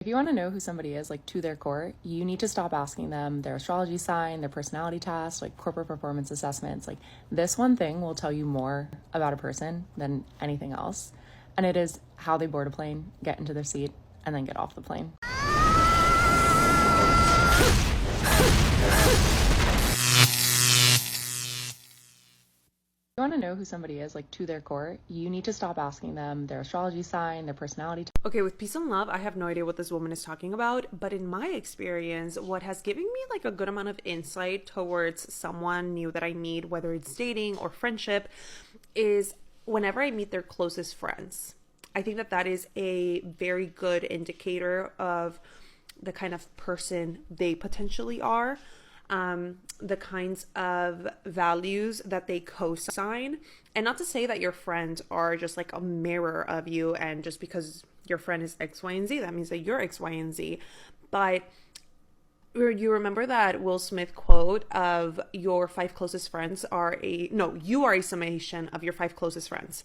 If you want to know who somebody is, like to their core, you need to stop asking them their astrology sign, their personality test, like corporate performance assessments. Like this one thing will tell you more about a person than anything else. And it is how they board a plane, get into their seat, and then get off the plane. You want to know who somebody is, like to their core, you need to stop asking them their astrology sign, their personality. Okay, with peace and love, I have no idea what this woman is talking about, but in my experience, what has given me like a good amount of insight towards someone new that I meet, whether it's dating or friendship, is whenever I meet their closest friends. I think that that is a very good indicator of the kind of person they potentially are. The kinds of values that they co-sign. And not to say that your friends are just like a mirror of you, and just because your friend is X, Y, and Z, that means that you're X, Y, and Z. But you remember that Will Smith quote of your five closest friends you are a summation of your five closest friends.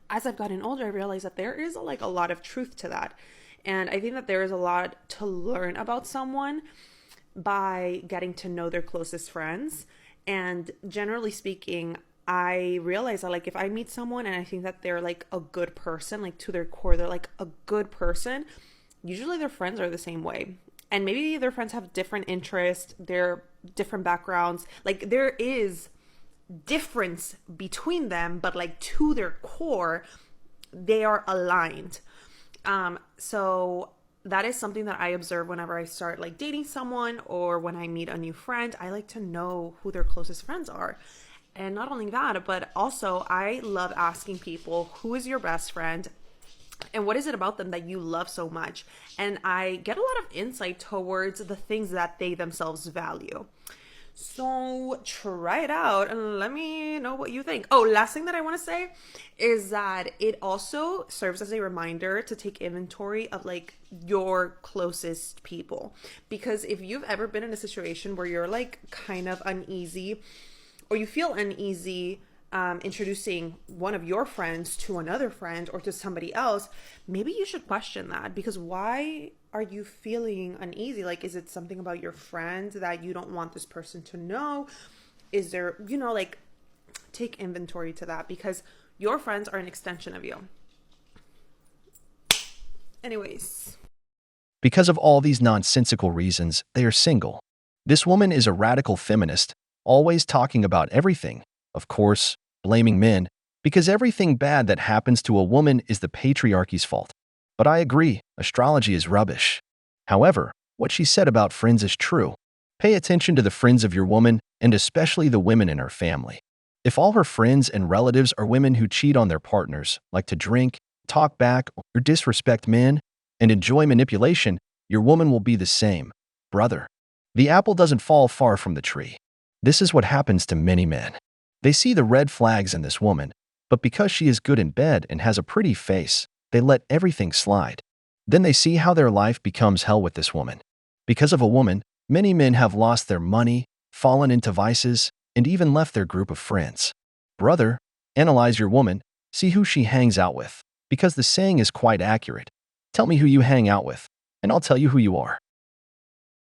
As I've gotten older, I realized that there is like a lot of truth to that. And I think that there is a lot to learn about someone by getting to know their closest friends. And generally speaking, I realize that like if I meet someone and I think that they're like a good person, like to their core, they're like a good person, usually their friends are the same way. And maybe their friends have different interests, their different backgrounds. Like there is difference between them, but like to their core, they are aligned. So that is something that I observe whenever I start like dating someone or when I meet a new friend. I like to know who their closest friends are. And not only that, but also I love asking people, who is your best friend? And what is it about them that you love so much? And I get a lot of insight towards the things that they themselves value. So try it out and let me know what you think. Oh, last thing that I want to say is that it also serves as a reminder to take inventory of like your closest people. Because if you've ever been in a situation where you're like kind of uneasy, or you feel uneasy introducing one of your friends to another friend or to somebody else, maybe you should question that. Because why are you feeling uneasy? Like, is it something about your friend that you don't want this person to know? Is there, like, take inventory to that, because your friends are an extension of you. Anyways. Because of all these nonsensical reasons, they are single. This woman is a radical feminist, always talking about everything. Of course, blaming men, because everything bad that happens to a woman is the patriarchy's fault. But I agree, astrology is rubbish. However, what she said about friends is true. Pay attention to the friends of your woman, and especially the women in her family. If all her friends and relatives are women who cheat on their partners, like to drink, talk back, or disrespect men, and enjoy manipulation, your woman will be the same. Brother, the apple doesn't fall far from the tree. This is what happens to many men. They see the red flags in this woman, but because she is good in bed and has a pretty face, they let everything slide. Then they see how their life becomes hell with this woman. Because of a woman, many men have lost their money, fallen into vices, and even left their group of friends. Brother, analyze your woman, see who she hangs out with, because the saying is quite accurate. Tell me who you hang out with, and I'll tell you who you are.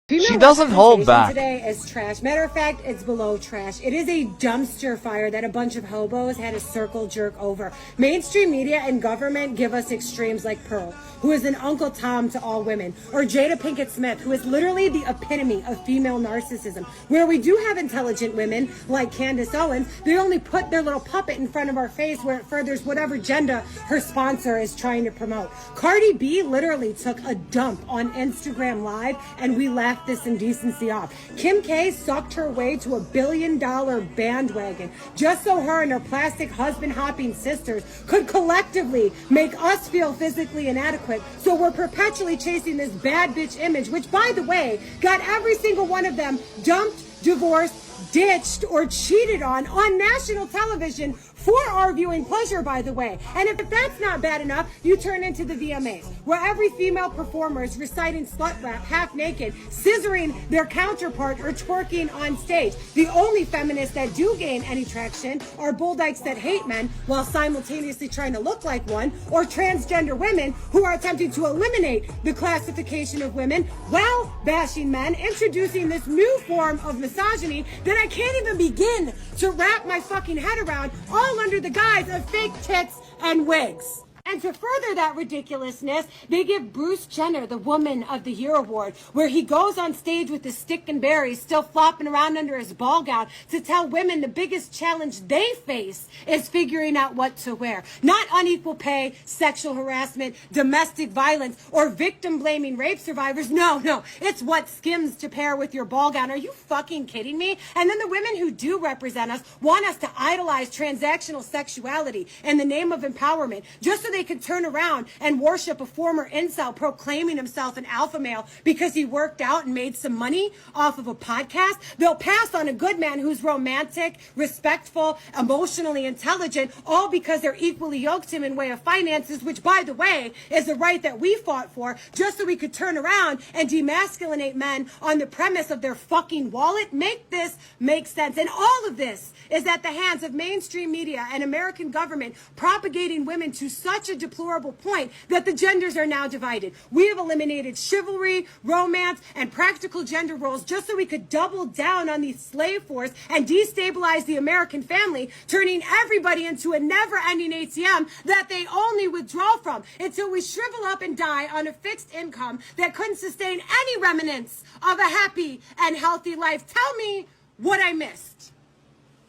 She doesn't hold back. Today is trash. Matter of fact, it's below trash. It is a dumpster fire that a bunch of hobos had a circle jerk over. Mainstream media and government give us extremes like Pearl, who is an Uncle Tom to all women, or Jada Pinkett Smith, who is literally the epitome of female narcissism. Where we do have intelligent women like Candace Owens, they only put their little puppet in front of our face where it furthers whatever agenda her sponsor is trying to promote. Cardi B literally took a dump on Instagram Live, and we laughed this indecency off. Kim K sucked her way to $1 billion bandwagon just so her and her plastic husband-hopping sisters could collectively make us feel physically inadequate. So we're perpetually chasing this bad bitch image, which, by the way, got every single one of them dumped, divorced, ditched, or cheated on national television for our viewing pleasure, by the way. And if that's not bad enough, you turn into the VMAs, where every female performer is reciting slut rap half naked, scissoring their counterpart or twerking on stage. The only feminists that do gain any traction are bull dykes that hate men while simultaneously trying to look like one, or transgender women who are attempting to eliminate the classification of women while bashing men, introducing this new form of misogyny that I can't even begin to wrap my fucking head around, all under the guise of fake tits and wigs. And to further that ridiculousness, they give Bruce Jenner the Woman of the Year award, where he goes on stage with his stick and berries still flopping around under his ball gown to tell women the biggest challenge they face is figuring out what to wear. Not unequal pay, sexual harassment, domestic violence, or victim-blaming rape survivors. No, it's what Skims to pair with your ball gown. Are you fucking kidding me? And then the women who do represent us want us to idolize transactional sexuality in the name of empowerment, just so they could turn around and worship a former incel proclaiming himself an alpha male because he worked out and made some money off of a podcast. They'll pass on a good man who's romantic, respectful, emotionally intelligent, all because they're equally yoked him in way of finances, which, by the way, is a right that we fought for, just so we could turn around and demasculinate men on the premise of their fucking wallet. Make this make sense. And all of this is at the hands of mainstream media and American government propagating women to such a deplorable point that the genders are now divided. We have eliminated chivalry, romance, and practical gender roles just so we could double down on the slave force and destabilize the American family, turning everybody into a never-ending ATM that they only withdraw from until we shrivel up and die on a fixed income that couldn't sustain any remnants of a happy and healthy life. Tell me what I missed.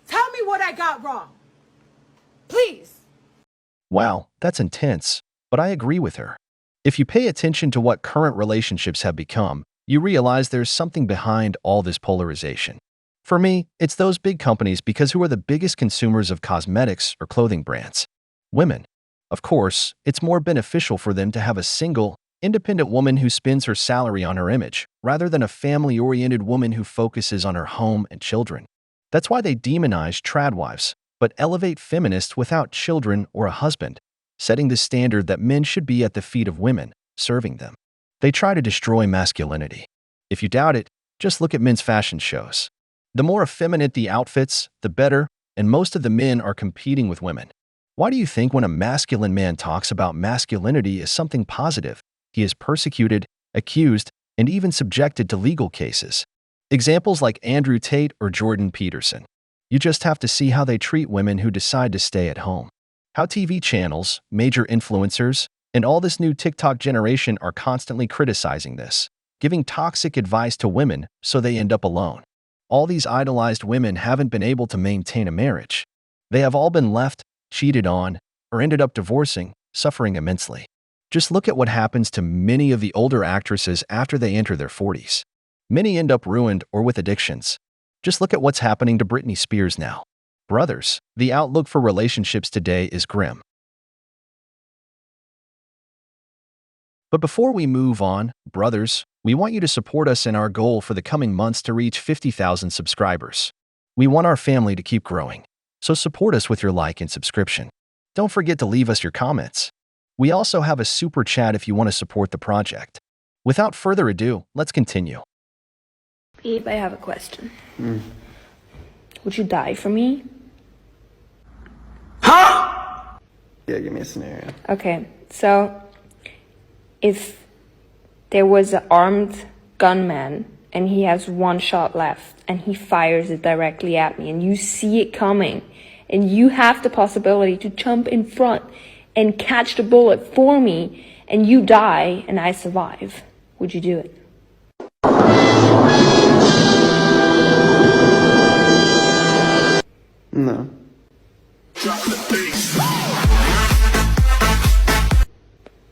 Tell me what I got wrong. Please. Wow, that's intense, but I agree with her. If you pay attention to what current relationships have become, you realize there's something behind all this polarization. For me, it's those big companies, because who are the biggest consumers of cosmetics or clothing brands? Women. Of course, it's more beneficial for them to have a single, independent woman who spends her salary on her image, rather than a family-oriented woman who focuses on her home and children. That's why they demonize tradwives, but elevate feminists without children or a husband, setting the standard that men should be at the feet of women, serving them. They try to destroy masculinity. If you doubt it, just look at men's fashion shows. The more effeminate the outfits, the better, and most of the men are competing with women. Why do you think when a masculine man talks about masculinity as something positive, he is persecuted, accused, and even subjected to legal cases? Examples like Andrew Tate or Jordan Peterson. You just have to see how they treat women who decide to stay at home. How TV channels, major influencers, and all this new TikTok generation are constantly criticizing this, giving toxic advice to women so they end up alone. All these idolized women haven't been able to maintain a marriage. They have all been left, cheated on, or ended up divorcing, suffering immensely. Just look at what happens to many of the older actresses after they enter their 40s. Many end up ruined or with addictions. Just look at what's happening to Britney Spears now. Brothers, the outlook for relationships today is grim. But before we move on, brothers, we want you to support us in our goal for the coming months to reach 50,000 subscribers. We want our family to keep growing, so support us with your like and subscription. Don't forget to leave us your comments. We also have a super chat if you want to support the project. Without further ado, let's continue. Babe, I have a question. Would you die for me? Huh? Yeah, give me a scenario. Okay, so if there was an armed gunman and he has one shot left and he fires it directly at me and you see it coming and you have the possibility to jump in front and catch the bullet for me and you die and I survive, would you do it? No.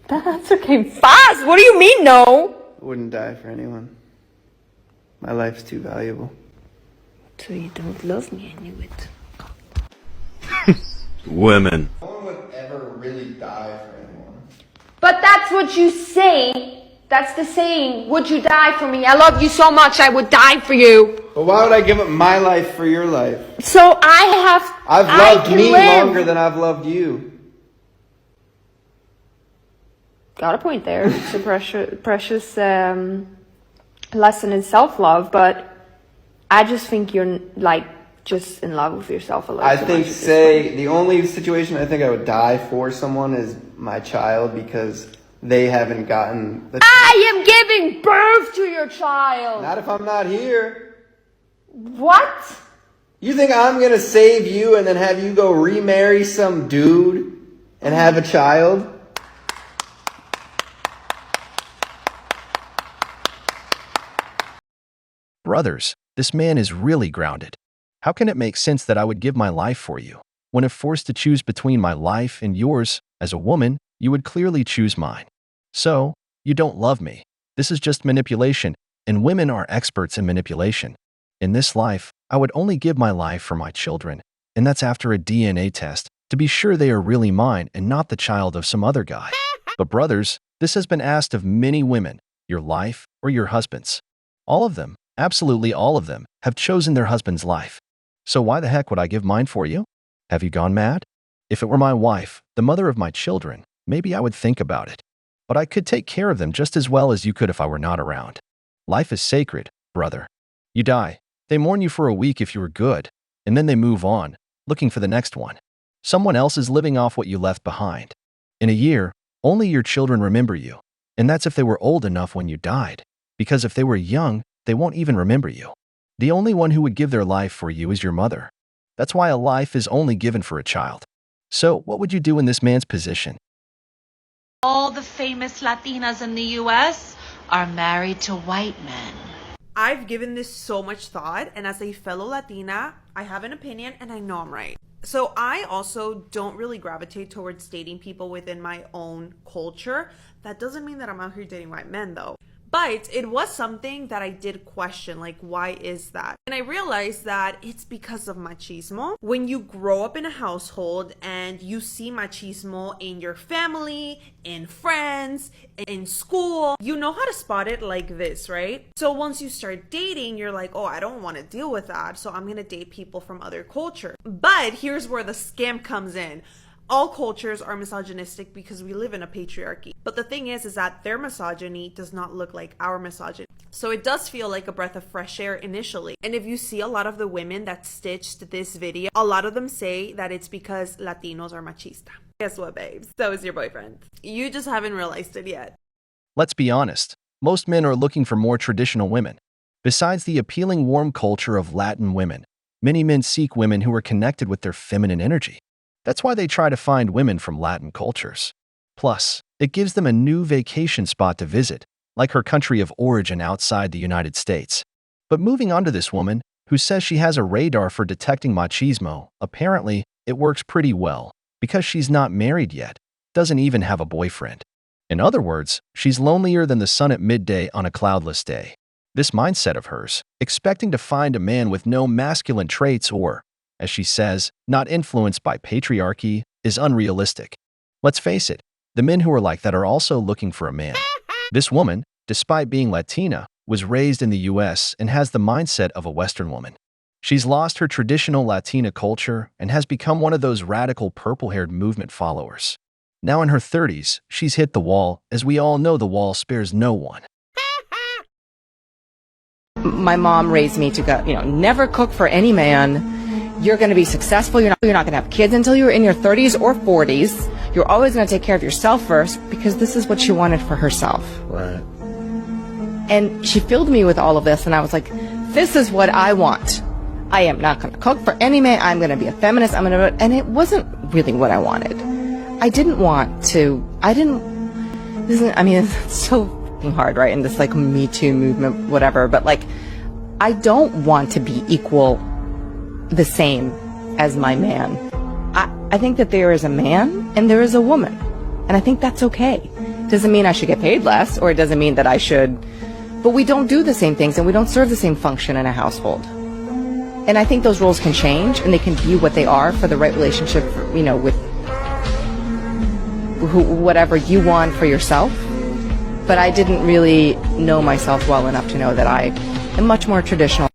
That answer came fast. What do you mean, no? I wouldn't die for anyone. My life's too valuable. So you don't love me, I knew it. Women. No one would ever really die for anyone. But that's what you say. That's the saying. Would you die for me? I love you so much, I would die for you. But why would I give up my life for your life? So I've loved me longer than I've loved you. Got a point there. It's a precious lesson in self-love, but I just think you're like just in love with yourself a little I too think, much at this say, the only situation I think I would die for someone is my child, because they haven't gotten the... I am giving birth to your child! Not if I'm not here. What? You think I'm gonna save you and then have you go remarry some dude and have a child? Brothers, this man is really grounded. How can it make sense that I would give my life for you? When if forced to choose between my life and yours, as a woman, you would clearly choose mine. So, you don't love me. This is just manipulation, and women are experts in manipulation. In this life, I would only give my life for my children, and that's after a DNA test, to be sure they are really mine and not the child of some other guy. But brothers, this has been asked of many women, your life or your husband's. All of them, absolutely all of them, have chosen their husband's life. So why the heck would I give mine for you? Have you gone mad? If it were my wife, the mother of my children, maybe I would think about it. But I could take care of them just as well as you could if I were not around. Life is sacred, brother. You die. They mourn you for a week if you were good, and then they move on, looking for the next one. Someone else is living off what you left behind. In a year, only your children remember you, and that's if they were old enough when you died, because if they were young, they won't even remember you. The only one who would give their life for you is your mother. That's why a life is only given for a child. So what would you do in this man's position? All the famous Latinas in the US are married to white men. I've given this so much thought, and as a fellow Latina, I have an opinion and I know I'm right. So I also don't really gravitate towards dating people within my own culture. That doesn't mean that I'm out here dating white men though. But it was something that I did question, like, why is that? And I realized that it's because of machismo. When you grow up in a household and you see machismo in your family, in friends, in school, you know how to spot it like this, right? So once you start dating, you're like, oh, I don't want to deal with that, so I'm gonna date people from other culture. But here's where the scam comes in. All cultures are misogynistic because we live in a patriarchy. But the thing is that their misogyny does not look like our misogyny. So it does feel like a breath of fresh air initially. And if you see a lot of the women that stitched this video, a lot of them say that it's because Latinos are machista. Guess what, babes? So is your boyfriend. You just haven't realized it yet. Let's be honest. Most men are looking for more traditional women. Besides the appealing warm culture of Latin women, many men seek women who are connected with their feminine energy. That's why they try to find women from Latin cultures. Plus, it gives them a new vacation spot to visit, like her country of origin outside the United States. But moving on to this woman, who says she has a radar for detecting machismo, apparently it works pretty well, because she's not married yet, doesn't even have a boyfriend. In other words, she's lonelier than the sun at midday on a cloudless day. This mindset of hers, expecting to find a man with no masculine traits or, as she says, not influenced by patriarchy, is unrealistic. Let's face it, the men who are like that are also looking for a man. This woman, despite being Latina, was raised in the US and has the mindset of a Western woman. She's lost her traditional Latina culture and has become one of those radical purple-haired movement followers. Now in her 30s, she's hit the wall, as we all know the wall spares no one. My mom raised me to go, never cook for any man. You're going to be successful. You're not going to have kids until you're in your 30s or 40s. You're always going to take care of yourself first, because this is what she wanted for herself. Right. And she filled me with all of this, and I was like, this is what I want. I am not going to cook for any man. I'm going to be a feminist. And it wasn't really what I wanted. It's so fucking hard, right? In this like Me Too movement, whatever. But like, I don't want to be equal the same as my man. I think that there is a man and there is a woman, and I think that's okay. Doesn't mean I should get paid less, or it doesn't mean that I should, but we don't do the same things and we don't serve the same function in a household. And I think those roles can change and they can be what they are for the right relationship, with whatever you want for yourself. But I didn't really know myself well enough to know that I am much more traditional.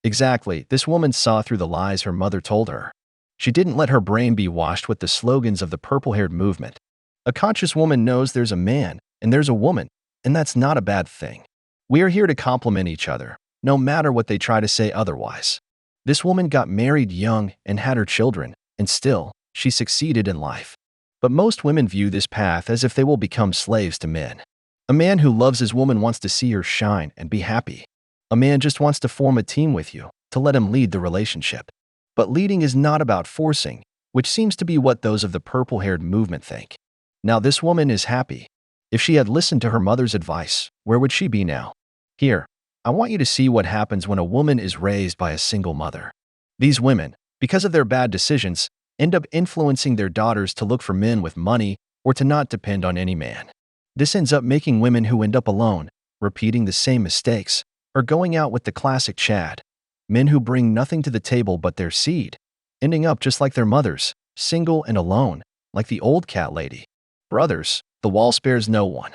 Exactly, this woman saw through the lies her mother told her. She didn't let her brain be washed with the slogans of the purple-haired movement. A conscious woman knows there's a man and there's a woman, and that's not a bad thing. We are here to complement each other, no matter what they try to say otherwise. This woman got married young and had her children, and still, she succeeded in life. But most women view this path as if they will become slaves to men. A man who loves his woman wants to see her shine and be happy. A man just wants to form a team with you, to let him lead the relationship. But leading is not about forcing, which seems to be what those of the purple-haired movement think. Now this woman is happy. If she had listened to her mother's advice, where would she be now? Here, I want you to see what happens when a woman is raised by a single mother. These women, because of their bad decisions, end up influencing their daughters to look for men with money or to not depend on any man. This ends up making women who end up alone, repeating the same mistakes, or going out with the classic Chad. Men who bring nothing to the table but their seed, ending up just like their mothers, single and alone, like the old cat lady. Brothers, the wall spares no one.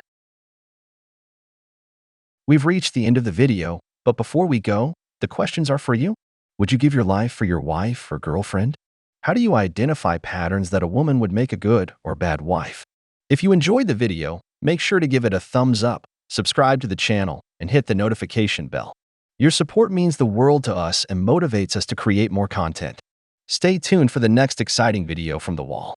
We've reached the end of the video, but before we go, the questions are for you. Would you give your life for your wife or girlfriend? How do you identify patterns that a woman would make a good or bad wife? If you enjoyed the video, make sure to give it a thumbs up, subscribe to the channel, and hit the notification bell. Your support means the world to us and motivates us to create more content. Stay tuned for the next exciting video from The Wall.